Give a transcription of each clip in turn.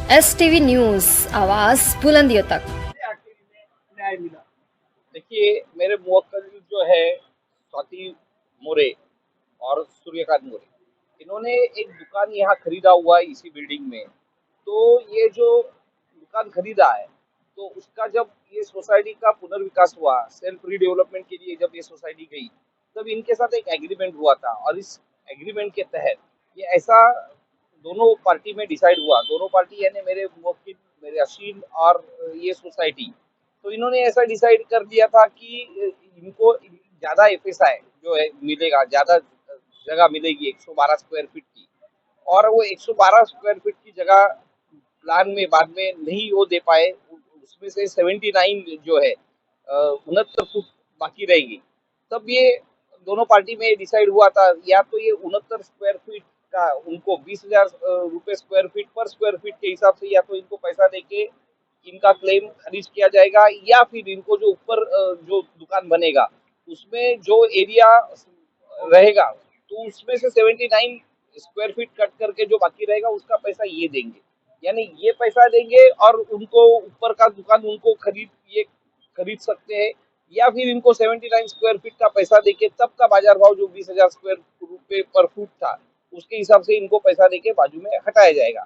STV news आवाज़ बुलंदियों तक। आखिर में न्याय मिला। देखिए, मेरे मुवक्किल जो है स्वाति मोरे और सूर्यकांत मोरे, इन्होंने एक दुकान यहाँ खरीदा हुआ है इसी बिल्डिंग में। तो ये जो दुकान खरीदा है, तो उसका जब ये सोसाइटी का पुनर्विकास हुआ, सेल्फ रीडेवलपमेंट के लिए जब ये सोसाइटी गई, तब इनके साथ एक एग्रीमेंट हुआ था और इस एग्रीमेंट के तहत ये ऐसा दोनों पार्टी में डिसाइड हुआ, दोनों पार्टी यानी मेरे मुवक्किल, मेरे अशील और ये सोसाइटी, तो इन्होंने ऐसा डिसाइड कर दिया था कि इनको ज्यादा एफएसआई जो है मिलेगा, ज्यादा जगह मिलेगी 112 स्क्वायर फीट की। और वो 112 स्क्वायर फीट की जगह प्लान में बाद में नहीं वो दे पाए, उसमें से 79 जो है 69 फुट बाकी रहेगी। तब ये दोनों पार्टी में डिसाइड हुआ था, या तो ये 69 स्क्वायर फीट का उनको 20,000 रुपए स्क्वायर फीट पर स्क्वायर फीट के हिसाब से, या तो इनको पैसा देके इनका क्लेम खारिज किया जाएगा, या फिर इनको जो ऊपर जो दुकान बनेगा उसमें जो एरिया रहेगा, तो उसमें से 79 स्क्वायर फीट कट करके जो बाकी रहेगा उसका पैसा ये देंगे। यानी ये पैसा देंगे और उनको ऊपर का दुकान उनको खरीद सकते हैं, या फिर इनको 79 स्क्वायर फीट का पैसा देके तब का बाजार भाव जो 20,000 स्क्वायर रुपए पर फुट था उसके हिसाब से इनको पैसा देके बाजू में हटाया जाएगा।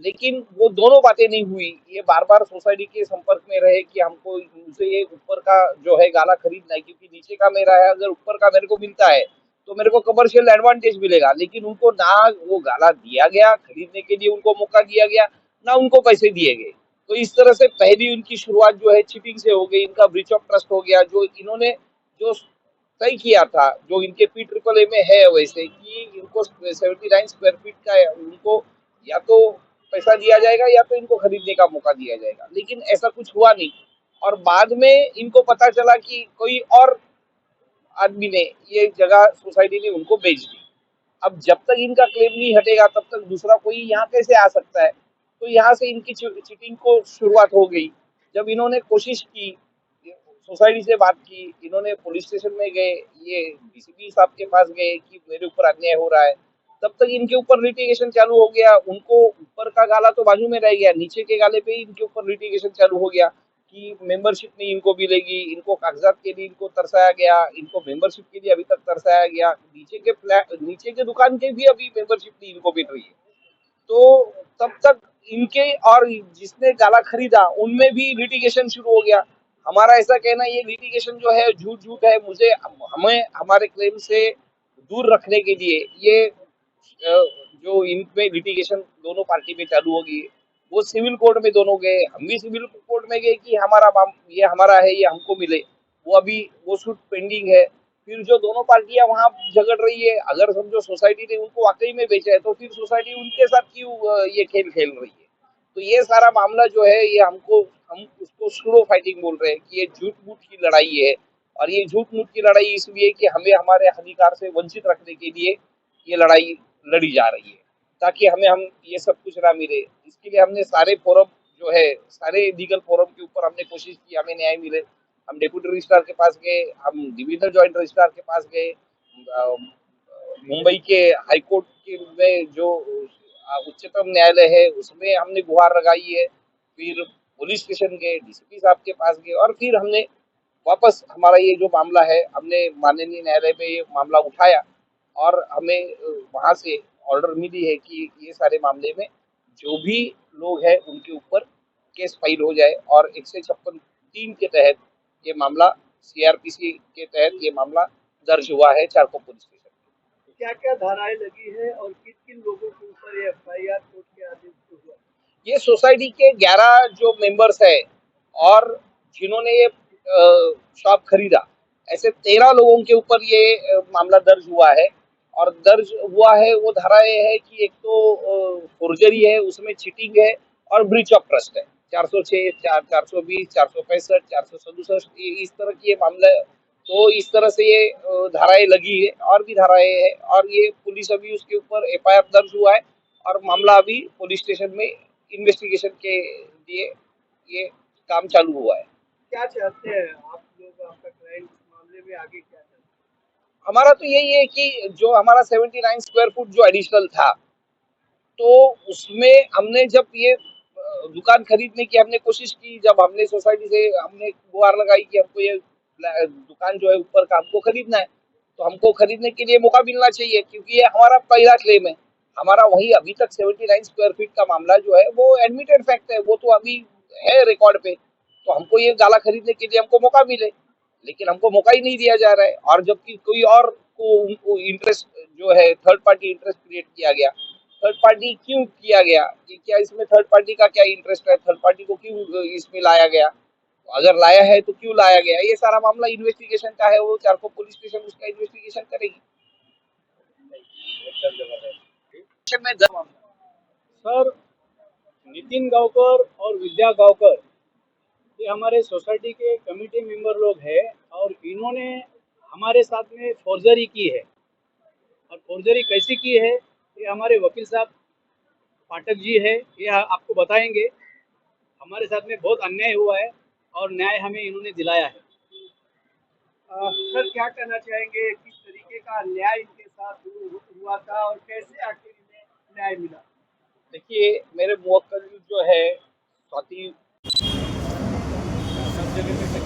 लेकिन वो दोनों बातें नहीं हुई, ये बार बार सोसाइटी के संपर्क में रहे कि हमको उनसे ये ऊपर का जो है गाला खरीदना है, क्योंकि नीचे का मेरा है, अगर ऊपर का मेरे को मिलता है तो मेरे को कमर्शियल एडवांटेज मिलेगा। लेकिन उनको ना वो गाला दिया गया, खरीदने के लिए उनको मौका दिया गया, ना उनको पैसे दिए गए। तो इस तरह से पहली उनकी शुरुआत जो है चीटिंग से हो गई, इनका ब्रीच ऑफ ट्रस्ट हो गया। जो इन्होंने जो तय किया था, जो इनके पी ट्रिपल ए में है वैसे कि इनको 79 स्क्वायर फीट का है, उनको या तो पैसा दिया जाएगा या तो इनको खरीदने का मौका दिया जाएगा, लेकिन ऐसा कुछ हुआ नहीं। और बाद में इनको पता चला कि कोई और आदमी ने ये जगह सोसाइटी ने उनको बेच दी। अब जब तक इनका क्लेम नहीं हटेगा तब तक दूसरा कोई यहाँ कैसे आ सकता है। तो यहाँ से इनकी चीटिंग को शुरुआत हो गई। जब इन्होंने कोशिश की, सोसाइटी से बात की, इन्होंने पुलिस स्टेशन में गए, ये डीसीपी साहब के पास गए कि मेरे ऊपर अन्याय हो रहा है, तब तक इनके ऊपर लिटिगेशन चालू हो गया। उनको ऊपर का गाला तो बाजू में रह गया, नीचे के गाले पे ही इनके ऊपर लिटिगेशन चालू हो गया कि मेंबरशिप नहीं इनको मिलेगी, इनको कागजात के लिए इनको तरसाया गया, इनको मेंबरशिप के लिए अभी तक तरसाया गया, नीचे के फ्लैट, नीचे के दुकान के भी अभी मेंबरशिप नहीं इनको मिल रही है। तो तब तक इनके और जिसने गाला खरीदा उनमें भी लिटिगेशन शुरू हो गया। हमारा ऐसा कहना, ये लिटिगेशन जो है झूठ झूठ है। मुझे हमें हमारे क्लेम से दूर रखने के लिए ये जो इनमें लिटिगेशन दोनों पार्टी में चालू होगी, वो सिविल कोर्ट में दोनों गए, हम भी सिविल कोर्ट में गए कि ये हमारा है, ये हमको मिले। वो अभी वो सूट पेंडिंग है। फिर जो दोनों पार्टियां वहां झगड़ रही है, अगर समझो सोसाइटी ने उनको वाकई में बेचा है तो फिर सोसाइटी उनके साथ क्यों ये खेल खेल रही है। तो ये सारा मामला जो है ये हम उसको सूडो फाइटिंग बोल रहे हैं कि ये झूठ मूठ की लड़ाई है। और ये झूठ मूठ की लड़ाई इसलिए कि हमें हमारे अधिकार से वंचित रखने के लिए ये लड़ाई लड़ी जा रही है, ताकि हम ये सब कुछ ना मिले। इसके लिए हमने सारे फोरम जो है, सारे लीगल फोरम के ऊपर हमने कोशिश की हमें न्याय मिले। हम डेप्यूटी रजिस्ट्रार के पास गए, हम डिविजनल जॉइंट रजिस्ट्रार के पास गए, मुंबई के हाई कोर्ट के में जो उच्चतम न्यायालय है उसमें हमने गुहार लगाई है। फिर पुलिस स्टेशन गए, डीसीपी साहब के पास गए, और फिर हमने वापस हमारा ये जो मामला है हमने माननीय न्यायालय में ये मामला उठाया। और हमें वहां से ऑर्डर मिली है कि ये सारे मामले में जो भी लोग हैं उनके ऊपर केस फाइल हो जाए, और 156(3) के तहत ये मामला, सीआरपीसी के तहत ये मामला दर्ज हुआ है चारकोप पुलिस स्टेशन में। क्या क्या धाराएं लगी है और किन किन लोगों के ऊपर ये एफआईआर कोर्ट के आदेश से हुआ? ये सोसाइटी के 11 जो मेंबर्स है और जिन्होंने ये शॉप खरीदा, ऐसे 13 लोगों के ऊपर ये मामला दर्ज हुआ है। और दर्ज हुआ है वो धाराएं है कि एक तो फोर्जरी है, उसमें चीटिंग है, और ब्रीच ऑफ ट्रस्ट है। 406, 420, 465, 467 इस तरह की ये मामला। तो इस तरह से ये धाराएं लगी है, और भी धाराएं है, और ये पुलिस अभी उसके ऊपर एफआईआर दर्ज हुआ है, और मामला अभी पुलिस स्टेशन में इन्वेस्टिगेशन के लिए ये काम चालू हुआ है। क्या चाहते हैं आप लोग, आपका क्लाइंट इस मामले में आगे क्या चाहते हैं? हमारा तो यही है कि जो हमारा 79 स्क्वायर फुट जो एडिशनल था, तो उसमें हमने जब ये दुकान खरीदने की हमने कोशिश की। जब हमने सोसाइटी से हमने गुहार लगाई कि हमको ये दुकान जो है ऊपर का हमको खरीदना है, तो हमको खरीदने के लिए मौका मिलना चाहिए, क्योंकि ये हमारा पहला क्लेम है। हमारा वही अभी तक 79 स्क्वायर फीट का मामला जो है वो एडमिटेड फैक्ट है, वो तो अभी है रिकॉर्ड पे। तो हमको ये गाला खरीदने के लिए हमको मौका मिले, लेकिन हमको मौका ही नहीं दिया जा रहा है। और जबकि कोई और को इंटरेस्ट जो है, थर्ड पार्टी इंटरेस्ट क्रिएट किया गया। थर्ड पार्टी क्यों किया गया, कि क्या इसमें थर्ड पार्टी का क्या इंटरेस्ट है, थर्ड पार्टी को क्यों इसमें लाया गया, अगर लाया है तो क्यों लाया गया, ये सारा मामला इन्वेस्टिगेशन का है। वो चारकोल पुलिस स्टेशन उसका इन्वेस्टिगेशन करेगी। में सर, नितिन गांवकर और विद्या गांवकर ये हमारे सोसाइटी के कमेटी मेंबर लोग हैं और इन्होंने हमारे साथ में फोर्जरी की है। और फोर्जरी कैसी की है ये हमारे वकील साहब पाठक जी है, ये आपको बताएंगे। हमारे साथ में बहुत अन्याय हुआ है और न्याय हमें इन्होंने दिलाया है। सर, क्या कहना चाहेंगे, किस तरीके का अन्याय इनके साथ हुआ था और कैसे आखिर इन्हें न्याय मिला? देखिए, मेरे मुवक्किल जो है स्वाति सब जगह पे